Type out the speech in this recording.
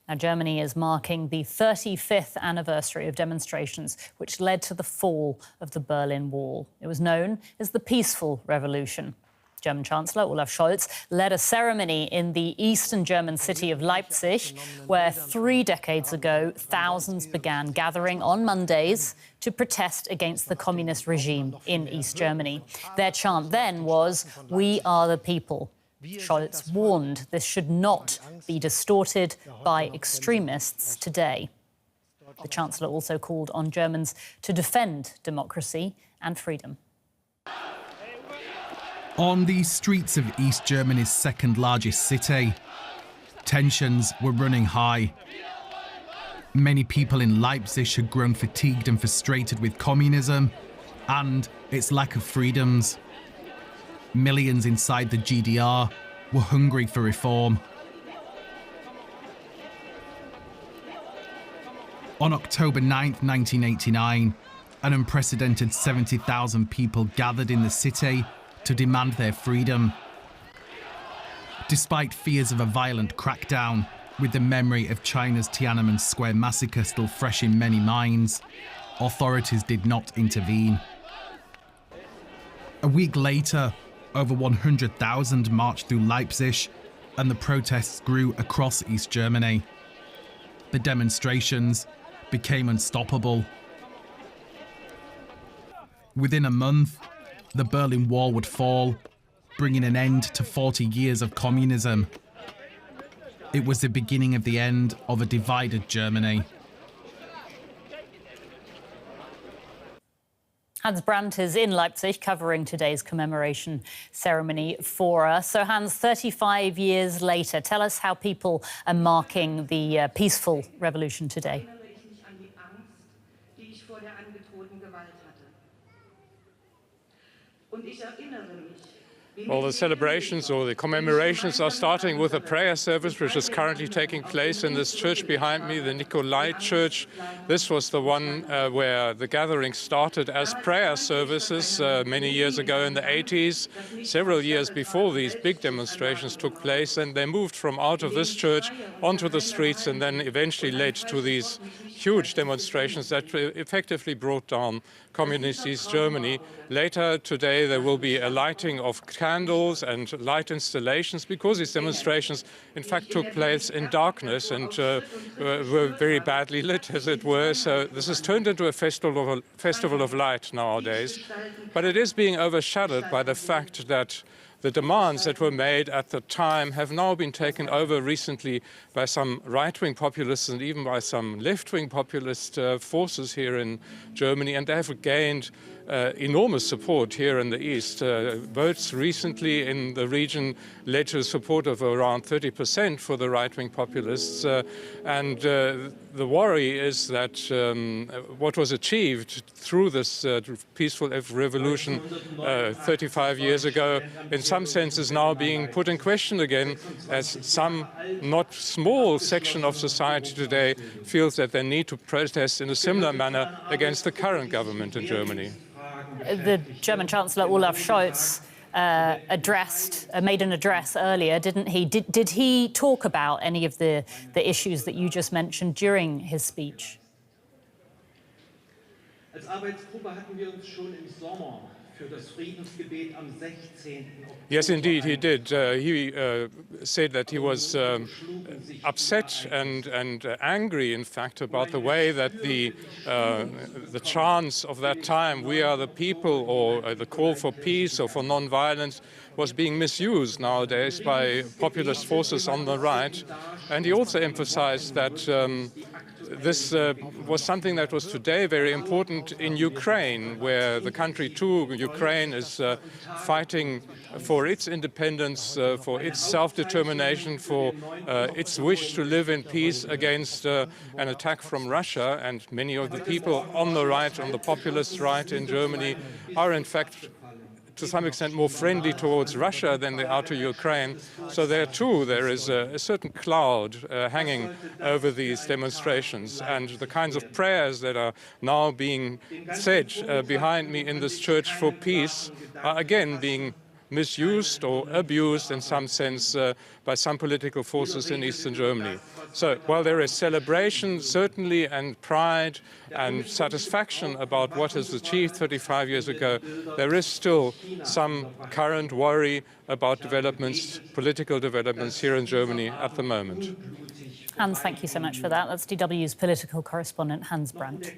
Now, Germany is marking the 35th anniversary of demonstrations which led to the fall of the Berlin Wall. It was known as the Peaceful Revolution. German Chancellor Olaf Scholz led a ceremony in the eastern German city of Leipzig, where 3 decades ago, thousands began gathering on Mondays to protest against the communist regime in East Germany. Their chant then was, "We are the people." Scholz warned this should not be distorted by extremists today. The Chancellor also called on Germans to defend democracy and freedom. On the streets of East Germany's second largest city, tensions were running high. Many people in Leipzig had grown fatigued and frustrated with communism and its lack of freedoms. Millions inside the GDR were hungry for reform. On October 9th, 1989, an unprecedented 70,000 people gathered in the city to demand their freedom. Despite fears of a violent crackdown, with the memory of China's Tiananmen Square massacre still fresh in many minds, authorities did not intervene. A week later, over 100,000 marched through Leipzig, and the protests grew across East Germany. The demonstrations became unstoppable. Within a month, the Berlin Wall would fall, bringing an end to 40 years of communism. It was the beginning of the end of a divided Germany. Hans Brandt is in Leipzig covering today's commemoration ceremony for us. So, Hans, 35 years later, tell us how people are marking the peaceful revolution today. Well, the celebrations or the commemorations are starting with a prayer service which is currently taking place in this church behind me, the Nikolai Church. This was the one where the gathering started as prayer services many years ago in the 80s, several years before these big demonstrations took place, and they moved from out of this church onto the streets and then eventually led to these huge demonstrations that effectively brought down communist East Germany. Later today there will be a lighting of candles and light installations because these demonstrations in fact took place in darkness and were very badly lit, as it were. So this has turned into a festival of light nowadays. But it is being overshadowed by the fact that the demands that were made at the time have now been taken over recently by some right-wing populists and even by some left-wing populist forces here in Germany, and they have gained enormous support here in the East. Votes recently in the region led to support of around 30% for the right-wing populists. And the worry is that what was achieved through this peaceful revolution 35 years ago, in some sense is now being put in question again, as some not small section of society today feels that they need to protest in a similar manner against the current government in Germany. The German Chancellor Olaf Scholz made an address earlier, didn't he? Did he talk about any of the issues that you just mentioned during his speech? Yes, indeed, he did. He said that he was upset and angry, in fact, about the way that the chants of that time, "We are the people," or the call for peace or for non-violence, was being misused nowadays by populist forces on the right. And he also emphasized that this was something that was today very important in Ukraine, where the country too, Ukraine, is fighting for its independence, for its self-determination, for its wish to live in peace against an attack from Russia. And many of the people on the right, on the populist right in Germany, are in fact to some extent more friendly towards Russia than they are to Ukraine. So there too there is a certain cloud hanging over these demonstrations, and the kinds of prayers that are now being said behind me in this church for peace are again being misused or abused in some sense by some political forces in Eastern Germany. So while there is celebration, certainly, and pride and satisfaction about what is achieved 35 years ago, there is still some current worry about developments, political developments here in Germany at the moment. Hans, thank you so much for that. That's DW's political correspondent Hans Brandt.